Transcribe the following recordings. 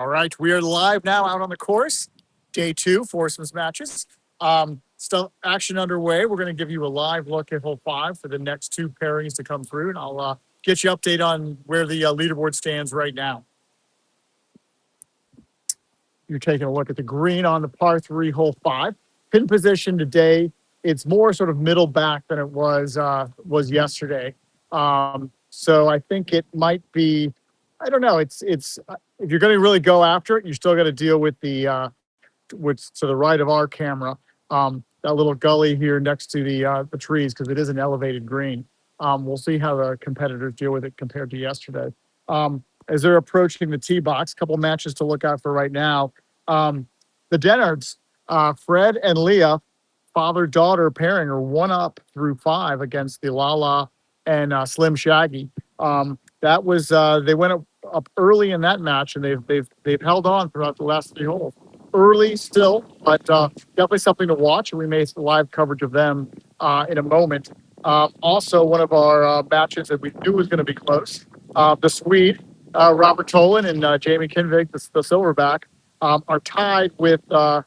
All right, we are live now out on the course. Day two, foursome matches. Still action underway. We're going to give you a live look at hole 5 for the next two pairings to come through, and I'll get you update on where the leaderboard stands right now. You're taking a look at the green on the par 3, hole 5. Pin position today, it's more sort of middle back than it was yesterday. So I think it might be, I don't know. It's if you're going to really go after it, you still got to deal with the what's to the right of our camera, that little gully here next to the trees, because it is an elevated green. We'll see how the competitors deal with it compared to yesterday. As they're approaching the tee box, a couple matches to look out for right now. The Dennards, Fred and Leah, father-daughter pairing, are 1-up through 5 against the Lala and Slim Shaggy. That was they went up early in that match, and they've held on throughout the last 3 holes. Early still, but definitely something to watch, and we may see live coverage of them in a moment. Also, one of our matches that we knew was going to be close, the Swede, Robert Tolan and Jamie Kinvig, the silverback, are tied with the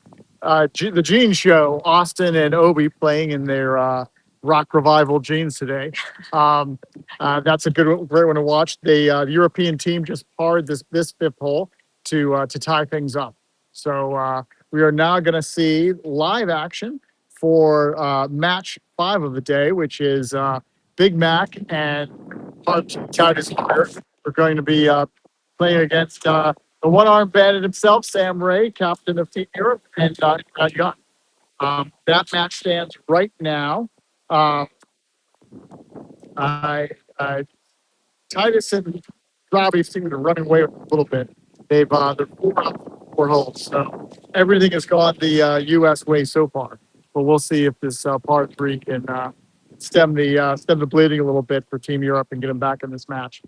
Jean Show, Austin and Obi, playing in their rock revival jeans today. That's a great one to watch. The European team just parred this 5th hole to tie things up. So we are now going to see live action for match 5 of the day, which is Big Mac and Titus Hunter. We're going to be playing against the one-armed bandit himself, Sam Ray, captain of Team Europe, and Brad Young. That match stands right now. Titus and Robbie seem to be running away a little bit. They're 4 holes, so everything has gone the U.S. way so far. But we'll see if this par 3 can stem the bleeding a little bit for Team Europe and get them back in this match.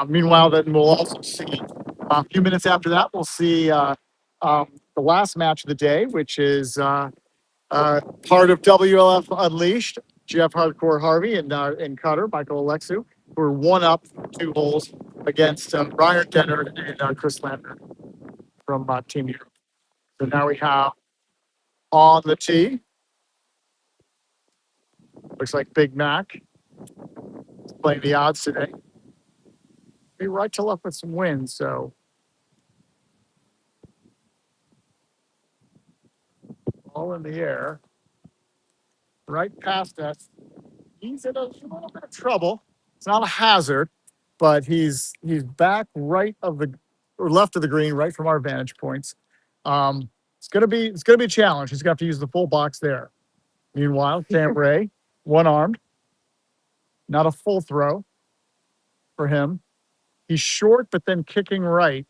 Meanwhile, then we'll also see a few minutes after that, we'll see the last match of the day, which is part of WLF Unleashed. Jeff Hardcore Harvey and Cutter, Michael Alexu, who are 1-up 2 holes against Brian Dennard and Chris Lander from Team Europe. So now we have on the tee, looks like Big Mac is playing the odds today. Be right to left with some wind, so all in the air, right past us. He's in a little bit of trouble. It's not a hazard, but he's back right of the or left of the green, right from our vantage points. It's gonna be a challenge. He's gonna have to use the full box there. Meanwhile, Sam Ray, one-armed, not a full throw for him. He's short, but then kicking right.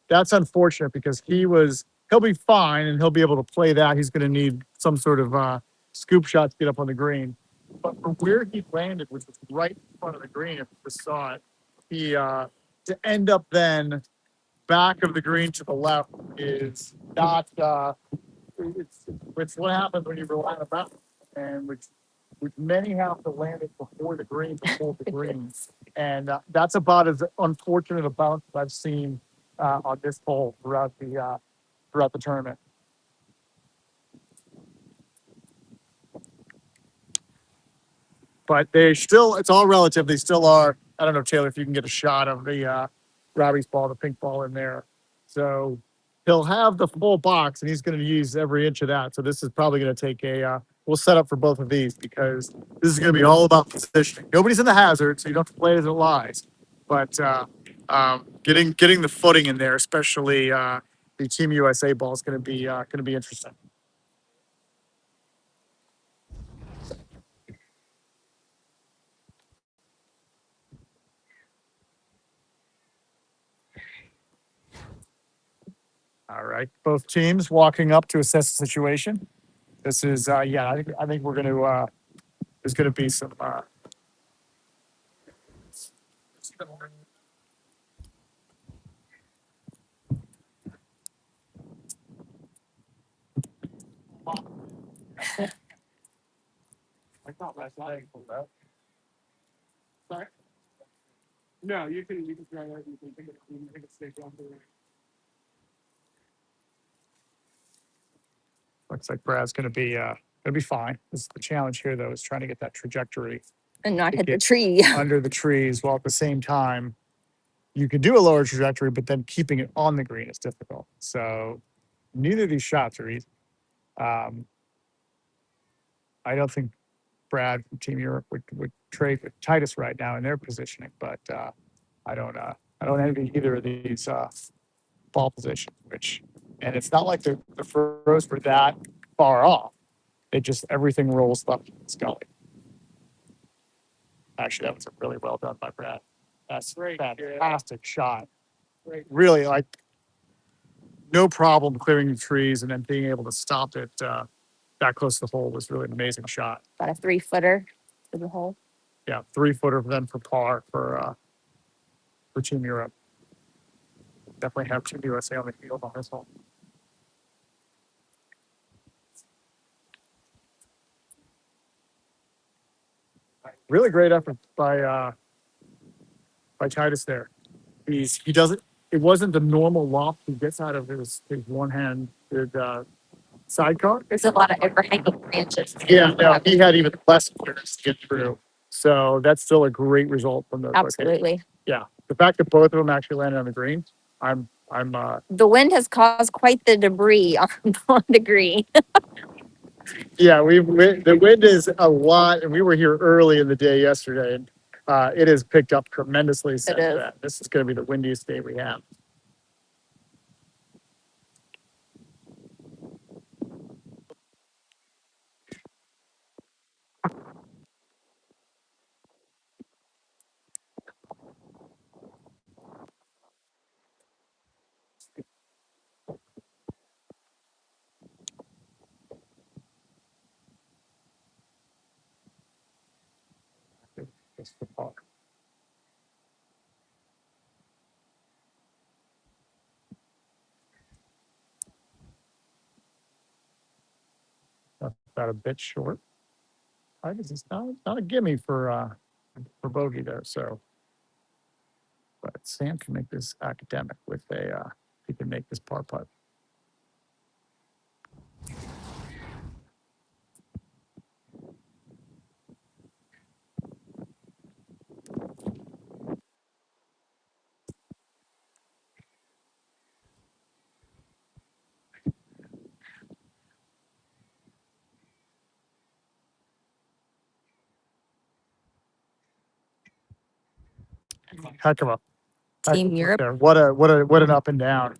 That's unfortunate because he'll be fine and he'll be able to play that. He's going to need some sort of scoop shot to get up on the green. But from where he landed, which was right in front of the green, if you just saw it, he to end up then back of the green to the left is not. It's what happens when you rely on a bounce, and which many have to land it before the green, and that's about as unfortunate a bounce as I've seen on this hole throughout the tournament. But it's all relative. They still are. I don't know, Taylor, if you can get a shot of the Robbie's ball, the pink ball in there. So he'll have the full box, and he's going to use every inch of that. So this is probably going to take we'll set up for both of these because this is going to be all about positioning. Nobody's in the hazard, so you don't have to play as it lies. But getting the footing in there, especially the Team USA ball, is going to be interesting. All right, both teams walking up to assess the situation. This is I think we're going to there's going to be some. I thought last night pulled out. Sorry. No, you can try that. You can stay down there. looks like Brad's gonna be fine. The challenge here though is trying to get that trajectory And not to hit the get tree. under the trees while at the same time you can do a lower trajectory, but then keeping it on the green is difficult. So neither of these shots are easy. Um, I don't think Brad from Team Europe would trade with Titus right now in their positioning, but I don't envy either of these ball positions. And it's not like the throws were that far off. It just everything rolls left in this gully. Actually, that was a really well done by Brad. That's a fantastic shot. Really, like no problem clearing the trees and then being able to stop it that close to the hole was really an amazing shot. About a 3-footer to the hole. Yeah, 3-footer then for par for Team Europe. Definitely have Team USA on the field on this hole. Really great effort by Titus there. He doesn't. It wasn't the normal loft he gets out of his one-handed sidecar. There's a lot of overhanging branches. Yeah, no, he had even less clearance to get through. So that's still a great result from those locations. Absolutely. Yeah, the fact that both of them actually landed on the green, I'm The wind has caused quite the debris on the green. yeah, the wind is a lot, and we were here early in the day yesterday, and it has picked up tremendously since is. then. This is going to be the windiest day we have. Just for talk. About a bit short. I guess it's not a gimme for bogey there. So, but Sam can make this academic with he can make this par putt. Heck of a Team Europe. there. What an up and down.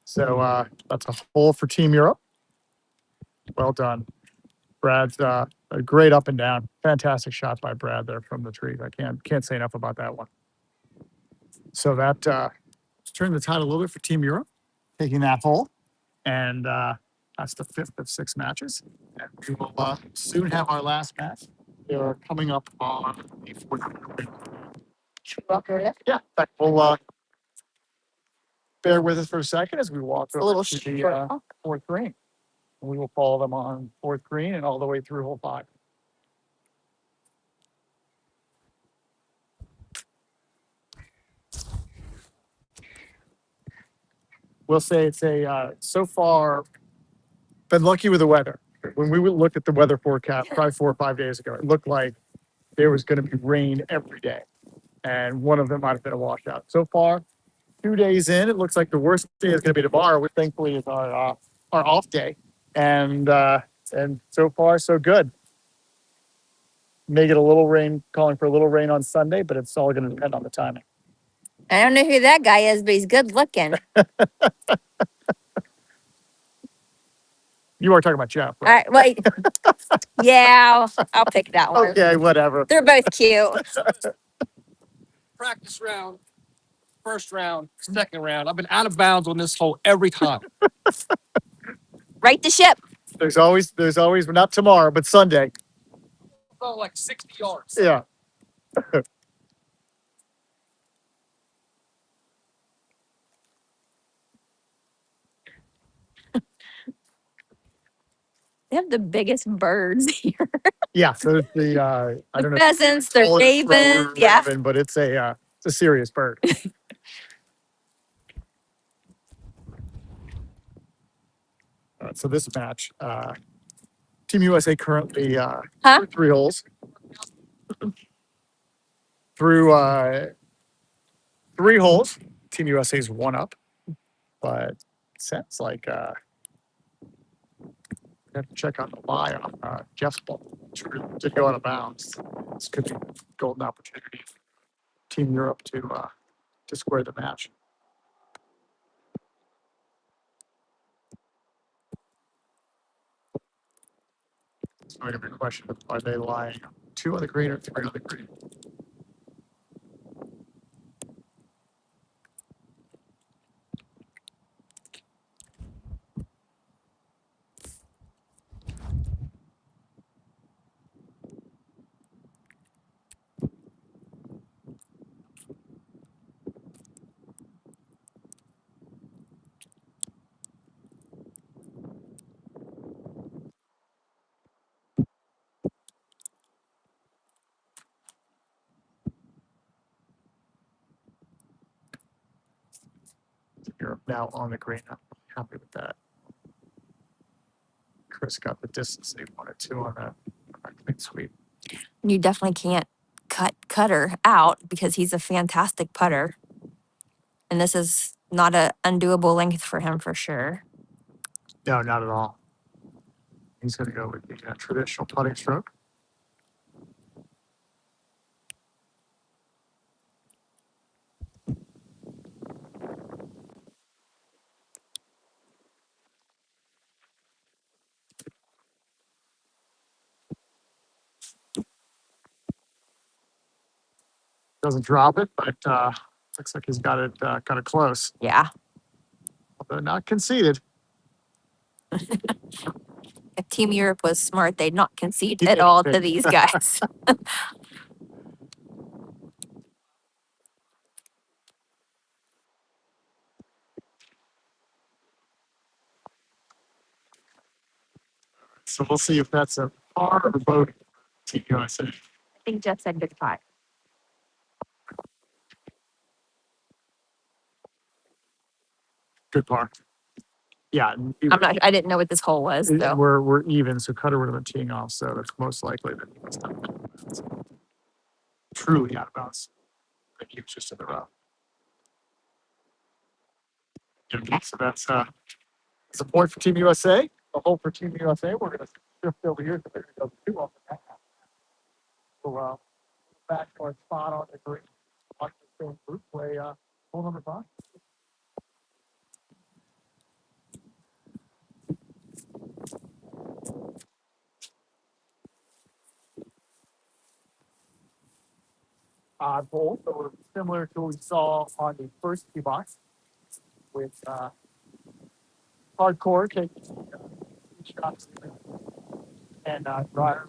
So that's a hole for Team Europe. Well done. Brad's a great up and down. Fantastic shot by Brad there from the tree. I can't say enough about that one. So that let's turn the tide a little bit for Team Europe, taking that hole. And that's the 5th of 6 matches. And we will soon have our last match. They are coming up on the 4th. Yeah, in fact, we'll bear with us for a second as we walk A little to the short. 4th green. We will follow them on 4th green and all the way through hole 5. We'll say it's so far been lucky with the weather. When we looked at the weather forecast probably 4 or 5 days ago, it looked like there was going to be rain every day, and one of them might have been a washout. So far, 2 days in, it looks like the worst day is going to be tomorrow, which thankfully is our off day, and so far so good. May get a little rain, calling for a little rain on Sunday, but it's all going to depend on the timing. I don't know who that guy is, but he's good looking. You are talking about Jeff, All right? right, wait. Yeah, I'll pick that one. Okay, whatever. They're both cute. Practice round, first round, second round. I've been out of bounds on this hole every time. Right the ship. There's always, not tomorrow, but Sunday. About like 60 yards. Yeah. They have the biggest birds here. Yeah. So the I don't know. Pheasants, they're Call it ravens. crow or Yeah. raven, but it's a serious bird. right, so this match, Team USA currently Huh? through 3 holes through 3 holes. Team USA's 1 up, but it sounds like I have to check on the lie on Jeff's ball. To go out of bounds. This could be a golden opportunity for Team Europe to square the match. So I have a question: are they lying 2 on the green or 3 on the green? Europe now on the green. I'm happy with that. Chris got the distance they wanted to on that clean sweep. You definitely can't cut Cutter out because he's a fantastic putter. And this is not a undoable length for him for sure. No, not at all. He's going to go with the traditional putting stroke. Doesn't drop it, but looks like he's got it close. Yeah. Although not conceded. If Team Europe was smart, they'd not concede He at all did. to these guys. So we'll see if that's a par or bogey. Team USA. I think Jeff said goodbye. Good par. Yeah, I didn't know what this hole was, though. we're even, so Cutter would have been teeing off, so that's most likely that he was not truly out of bounds. I think he was just in the rough. Yeah, so that's a point for Team USA. A hole for Team USA. We're going to shift over here because they're going to go 2 off the back. So back to our spot on the green. Watch the same group play hole number 5. Odd hole, so we're similar to what we saw on the first tee box with hardcore taking shots and Brian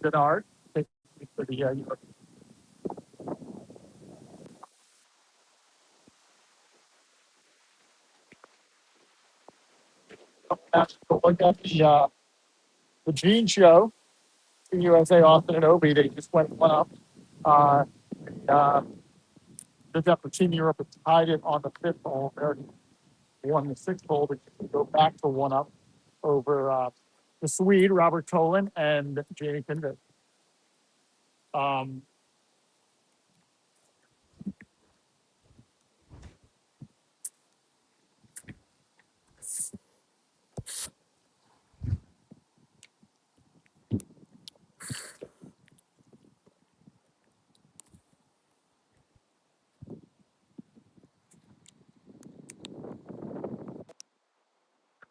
Denard taking for the look at the Gene Show, Team USA Austin and Obi. They just went 1 up. Did that for Team Europe and tied it on the 5th hole. They won the 6th hole, but you can go back to 1 up over the Swede, Robert Tolan, and Jamie Kinvid.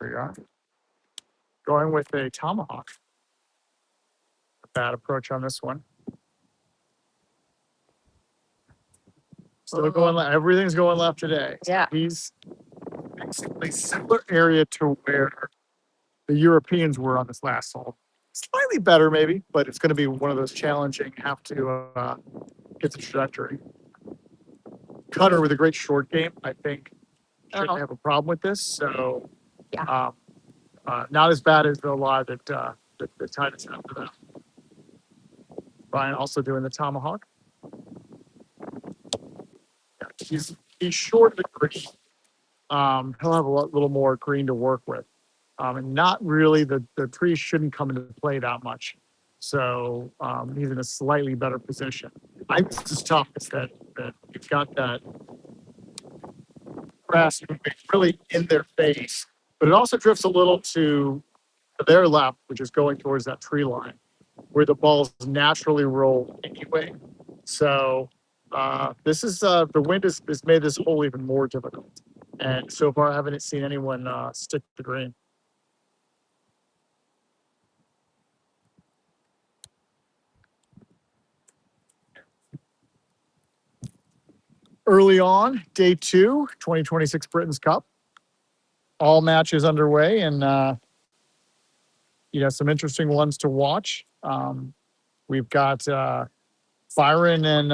There you are. Going with a tomahawk. Bad approach on this one. Still going left. Everything's going left today. So Yeah. he's basically similar area to where the Europeans were on this last hole. Slightly better, maybe, but it's going to be one of those challenging, have to get the trajectory. Cutter with a great short game, I think, shouldn't have a problem with this. So, Yeah. Not as bad as the lie that tied us after that. Brian also doing the tomahawk. Yeah, he's short of the green. He'll have a little more green to work with. And not really, the trees shouldn't come into play that much. So he's in a slightly better position. I think this is tough, is that you've got that grass moving really in their face, but it also drifts a little to their left, which is going towards that tree line, where the balls naturally roll anyway. So this is the wind has made this hole even more difficult. And so far, I haven't seen anyone stick the green. Early on, day 2, 2026 Britain's Cup. All matches underway, and some interesting ones to watch. We've got Byron and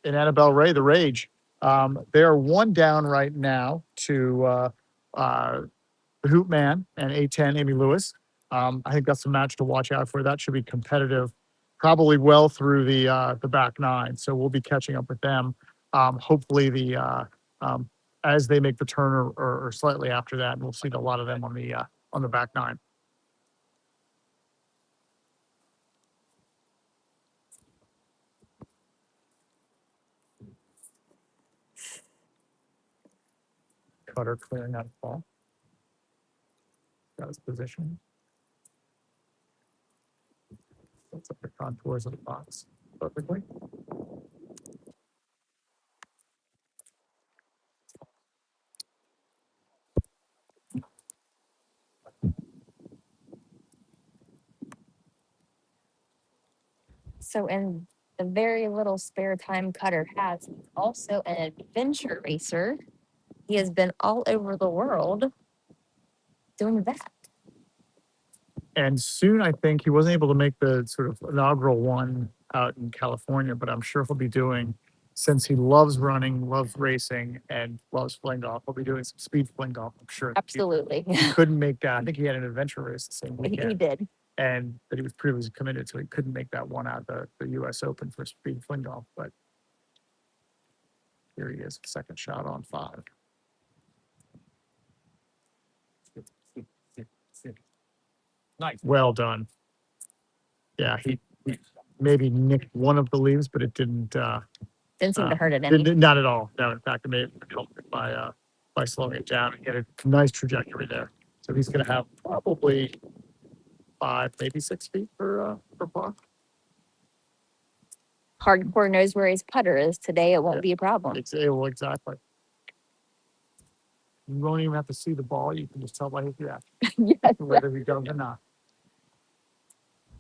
Annabelle Ray, the Rage. They are one down right now to the Hoop Man and A10 Amy Lewis. I think that's a match to watch out for. That should be competitive, probably well through the back nine. So we'll be catching up with them. Hopefully as they make the turn or slightly after that, and we'll see a lot of them on the back nine. Cutter clearing that ball. Got his position. That's up the contours of the box perfectly. So in the very little spare time Cutter has, he's also an adventure racer. He has been all over the world doing that. And soon, I think he wasn't able to make the sort of inaugural one out in California, but I'm sure he'll be doing, since he loves running, loves racing, and loves fling golf, he'll be doing some speed fling golf, I'm sure. Absolutely. He couldn't make that. I think he had an adventure race the same He weekend, did. and that he was previously committed, so he couldn't make that one out of the US Open for speed fling golf. But here he is, second shot on 5. Nice. Well done. Yeah, he maybe nicked one of the leaves, but it didn't Didn't seem to hurt it any. not at all. No, in fact, it may have helped it by slowing it down and get a nice trajectory there. So he's going to have probably 5, maybe 6 feet for par. Hardcore knows where his putter is today. It won't be a problem. Well, exactly. You won't even have to see the ball. You can just tell by his reaction Yes. whether he goes or not.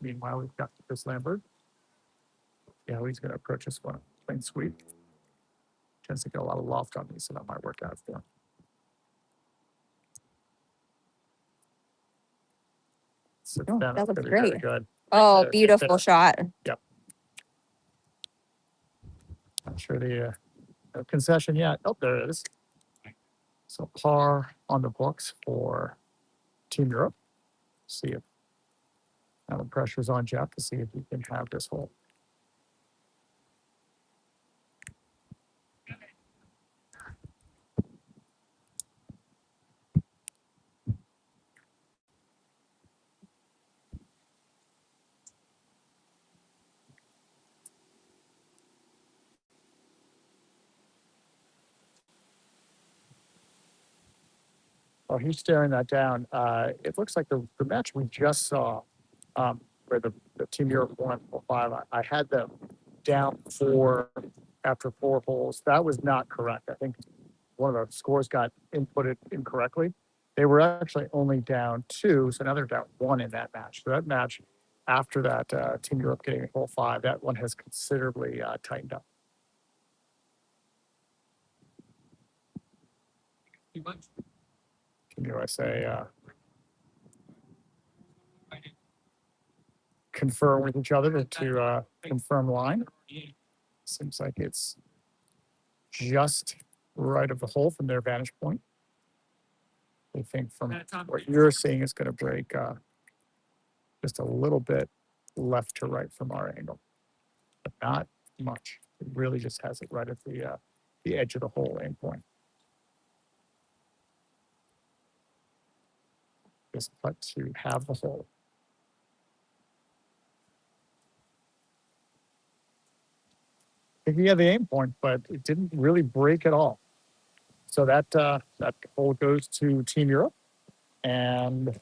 Meanwhile, we've got Chris Lambert. Yeah, he's going to approach this one plain sweep. Tends to get a lot of loft on me, so that might work out for him. Oh, that looks Really great. good. Oh, There, beautiful there. shot. Not sure the concession yet. Oh, there it is. So par on the books for Team Europe. See if now the pressure's on Jeff to see if he can have this hole. Oh, he's staring that down. It looks like the match we just saw, where the Team Europe won 5. I had them down 4 after 4 holes. That was not correct. I think one of the scores got inputted incorrectly. They were actually only down 2, so now they're down 1 in that match. So that match, after that Team Europe getting hole 5, that one has considerably tightened up. Team USA confer with each other to confirm line. Seems like it's just right of the hole from their vantage point. They think from what you're seeing is going to break just a little bit left to right from our angle, but not much. It really just has it right at the edge of the hole aim point. this putt to have the hole. I think he had the aim point, but it didn't really break at all. So that hole goes to Team Europe, and I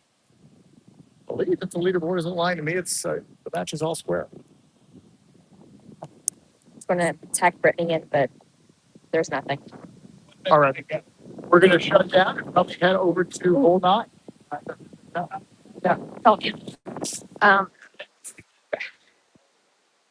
believe that the leaderboard isn't lying to me. It's the match is all square. It's going to attack Brittany in, but there's nothing. All right, we're gonna shut down and probably head over to hole 9. Yeah, told you.